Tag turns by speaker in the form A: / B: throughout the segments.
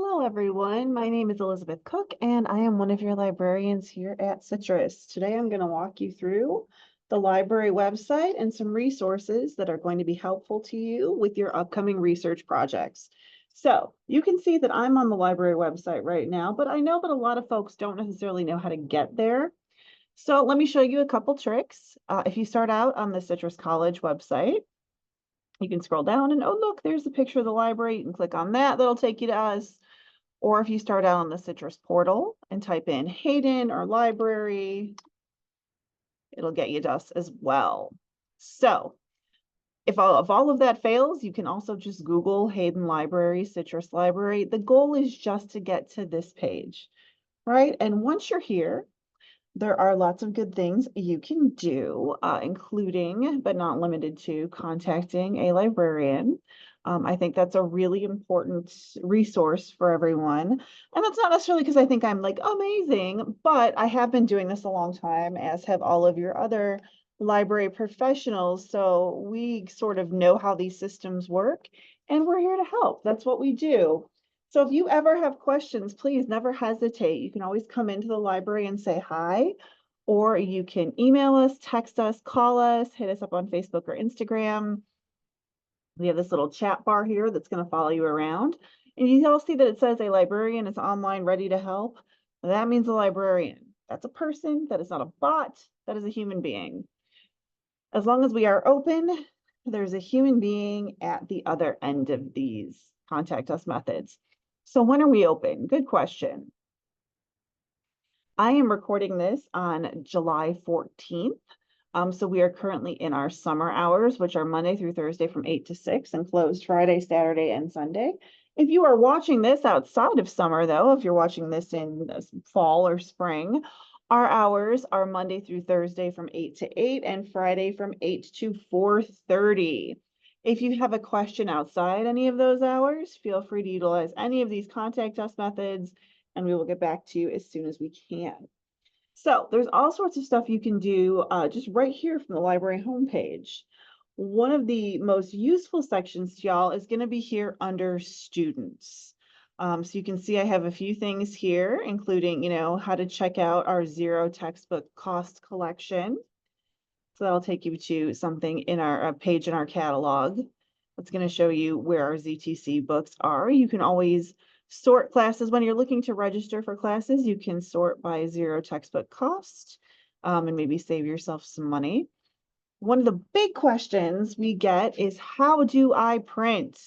A: Hello, everyone. My name is Elizabeth Cook, and I am one of your librarians here at Citrus. Today, I'm going to walk you through the library website and some resources that are going to be helpful to you with your upcoming research projects. So you can see that I'm on the library website right now, but I know that a lot of folks don't necessarily know how to get there. So let me show you a couple tricks. If you start out on the Citrus College website, you can scroll down and, oh, look, there's a picture of the library. You can click on that. That'll take you to us. Or if you start out on the Citrus portal and type in Hayden or library, it'll get you to us as well. So if all of that fails, you can also just Google Hayden Library, Citrus Library. The goal is just to get to this page, right? And once you're here, there are lots of good things you can do, including, but not limited to, contacting a librarian. I think that's a really important resource for everyone. And that's not necessarily because I think I'm like amazing, but I have been doing this a long time, as have all of your other library professionals. So we sort of know how these systems work, and we're here to help. That's what we do. So if you ever have questions, please never hesitate. You can always come into the library and say hi, or you can email us, text us, call us, hit us up on Facebook or Instagram. We have this little chat bar here that's going to follow you around. And you all see that it says a librarian is online ready to help. That means a librarian. That's a person. That is not a bot. That is a human being. As long as we are open, there's a human being at the other end of these contact us methods. So when are we open? Good question. I am recording this on July 14th. So we are currently in our summer hours, which are Monday through Thursday from 8 to 6 and closed Friday, Saturday, and Sunday. If you are watching this outside of summer, though, if you're watching this in fall or spring, our hours are Monday through Thursday from 8 to 8 and Friday from 8 to 4:30. If you have a question outside any of those hours, feel free to utilize any of these contact us methods, and we will get back to you as soon as we can. So there's all sorts of stuff you can do just right here from the library homepage. One of the most useful sections to y'all is going to be here under students. So you can see I have a few things here, including, how to check out our zero textbook cost collection. So that'll take you to something in our page in our catalog. That's going to show you where our ZTC books are. You can always sort classes. When you're looking to register for classes, you can sort by zero textbook cost and maybe save yourself some money. One of the big questions we get is, how do I print?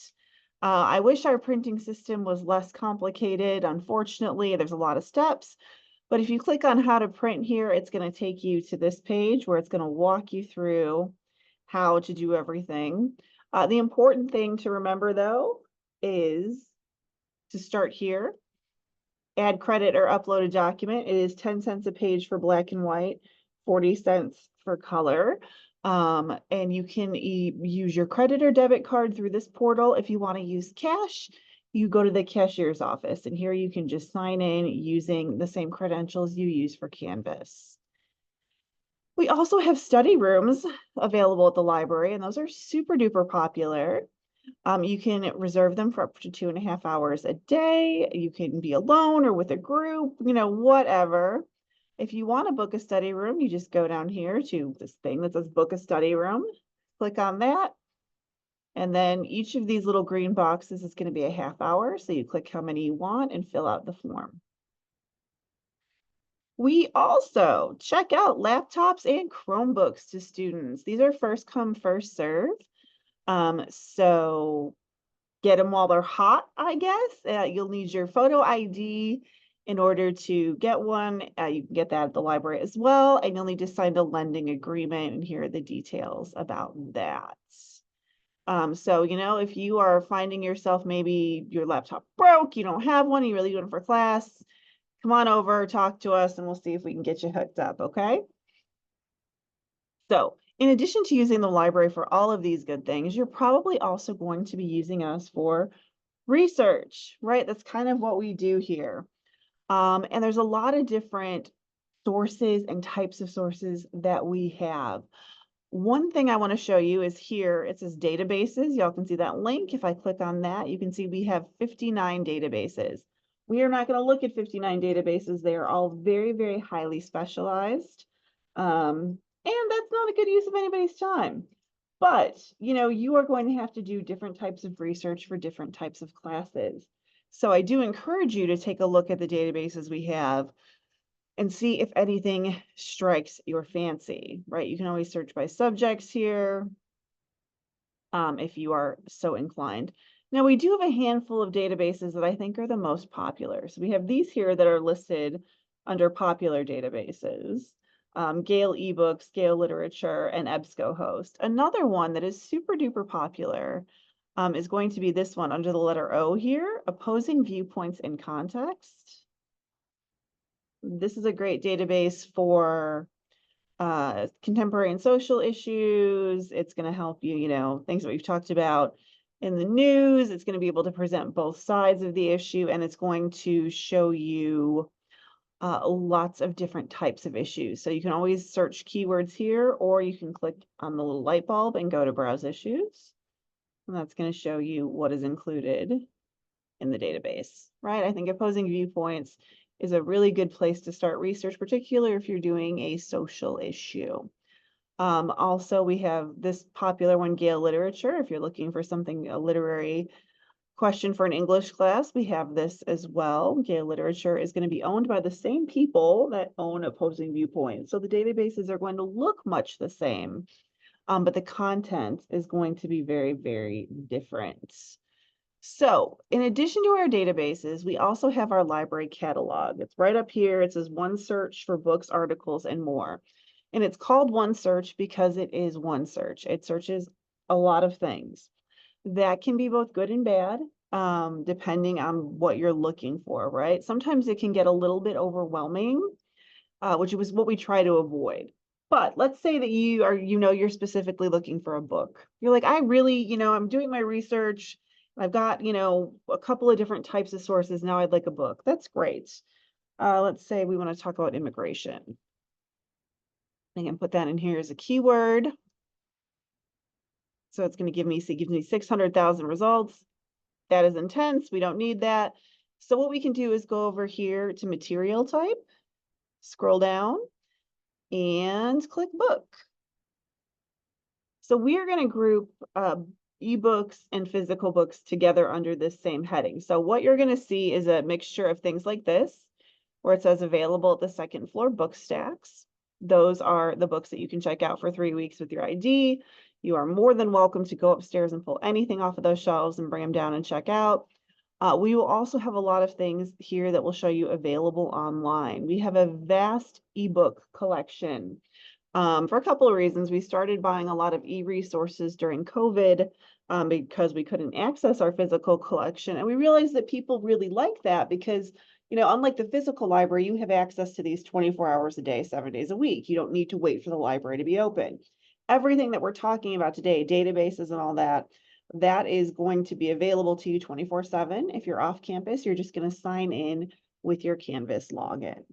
A: I wish our printing system was less complicated. Unfortunately, there's a lot of steps. But if you click on how to print here, it's going to take you to this page where it's going to walk you through how to do everything. The important thing to remember, though, is to start here, add credit or upload a document. It is 10 cents a page for black and white, 40 cents for color. And you can use your credit or debit card through this portal. If you want to use cash, you go to the cashier's office, and here you can just sign in using the same credentials you use for Canvas. We also have study rooms available at the library, and those are super duper popular. You can reserve them for up to 2.5 hours a day. You can be alone or with a group, whatever. If you want to book a study room, you just go down here to this thing that says book a study room, click on that. And then each of these little green boxes is going to be a half hour. So you click how many you want and fill out the form. We also check out laptops and Chromebooks to students. These are first come, first serve. So get them while they're hot, I guess. You'll need your photo ID in order to get one. You can get that at the library as well. And you'll need to sign a lending agreement. And here are the details about that. So, if you are finding yourself, maybe your laptop broke, you don't have one, you really doing it for class, come on over, talk to us, and we'll see if we can get you hooked up, okay? So in addition to using the library for all of these good things, you're probably also going to be using us for research, right? That's kind of what we do here. And there's a lot of different sources and types of sources that we have. One thing I want to show you is here, it says databases. Y'all can see that link. If I click on that, you can see we have 59 databases. We are not going to look at 59 databases. They are all very, very highly specialized. And that's not a good use of anybody's time. But, you are going to have to do different types of research for different types of classes. So I do encourage you to take a look at the databases we have and see if anything strikes your fancy, right? You can always search by subjects here, if you are so inclined. Now, we do have a handful of databases that I think are the most popular. So we have these here that are listed under popular databases. Gale eBooks, Gale Literature, and EBSCOhost. Another one that is super duper popular is going to be this one under the letter O here, Opposing Viewpoints in Context. This is a great database for contemporary and social issues. It's going to help you, things that we've talked about in the news. It's going to be able to present both sides of the issue, and it's going to show you lots of different types of issues. So you can always search keywords here, or you can click on the little light bulb and go to Browse Issues. And that's going to show you what is included in the database, right? I think opposing viewpoints is a really good place to start research, particularly if you're doing a social issue. Also, we have this popular one, Gale Literature. If you're looking for something, a literary question for an English class, we have this as well. Gale Literature is going to be owned by the same people that own Opposing Viewpoints. So the databases are going to look much the same, but the content is going to be very, very different. So in addition to our databases, we also have our library catalog. It's right up here. It says One Search for books, articles, and more. And it's called One Search because it is one search. It searches a lot of things. That can be both good and bad, depending on what you're looking for, right? Sometimes it can get a little bit overwhelming, which was what we try to avoid. But let's say that you're specifically looking for a book. You're like, I really, I'm doing my research. I've got, a couple of different types of sources. Now I'd like a book. That's great. Let's say we want to talk about immigration. I can put that in here as a keyword. So it's going to give me 600,000 results. That is intense. We don't need that. So what we can do is go over here to material type, scroll down, and click book. So we are going to group ebooks and physical books together under this same heading. So what you're going to see is a mixture of things like this, where it says available at the second floor book stacks. Those are the books that you can check out for 3 weeks with your ID. You are more than welcome to go upstairs and pull anything off of those shelves and bring them down and check out. We will also have a lot of things here that will show you available online. We have a vast ebook collection. For a couple of reasons. We started buying a lot of e-resources during COVID because we couldn't access our physical collection. And we realized that people really like that because, unlike the physical library, you have access to these 24 hours a day, 7 days a week. You don't need to wait for the library to be open. Everything that we're talking about today, databases and all that, that is going to be available to you 24/7. If you're off campus, you're just going to sign in with your Canvas login.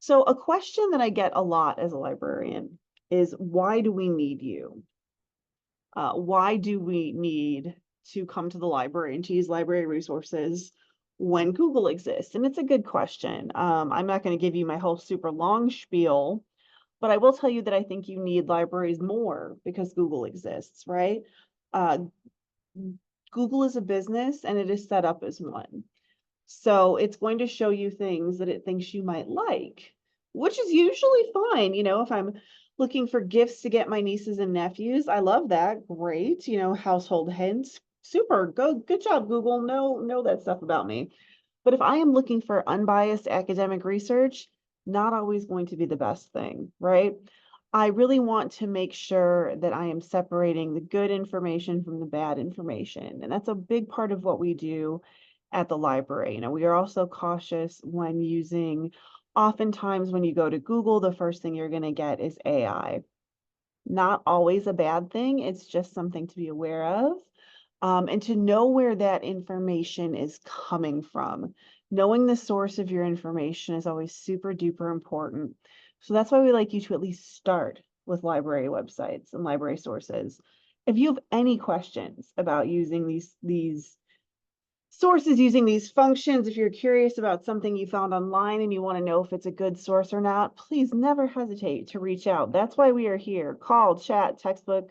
A: So a question that I get a lot as a librarian is, why do we need you? Why do we need to come to the library and to use library resources when Google exists? And it's a good question. I'm not going to give you my whole super long spiel, but I will tell you that I think you need libraries more because Google exists, right? Google is a business and it is set up as one. So it's going to show you things that it thinks you might like, which is usually fine. If I'm looking for gifts to get my nieces and nephews, I love that. Great. Household hints. Super. Good job, Google. Know that stuff about me. But if I am looking for unbiased academic research, not always going to be the best thing, right? I really want to make sure that I am separating the good information from the bad information. And that's a big part of what we do at the library. We are also cautious when using, oftentimes when you go to Google, the first thing you're going to get is AI. Not always a bad thing. It's just something to be aware of. And to know where that information is coming from. Knowing the source of your information is always super duper important. So that's why we like you to at least start with library websites and library sources. If you have any questions about using these sources, using these functions, if you're curious about something you found online and you want to know if it's a good source or not, please never hesitate to reach out. That's why we are here. Call, chat, textbook.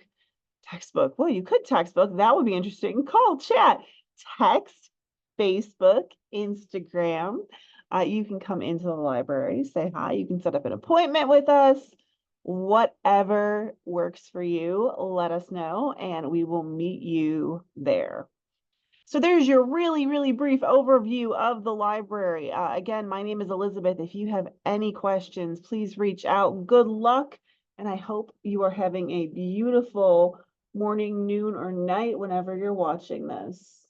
A: Well, you could textbook. That would be interesting. Call, chat, text, Facebook, Instagram. You can come into the library, say hi. You can set up an appointment with us. Whatever works for you, let us know, and we will meet you there. So there's your really, really brief overview of the library. Again, my name is Elizabeth. If you have any questions, please reach out. Good luck, and I hope you are having a beautiful morning, noon, or night whenever you're watching this.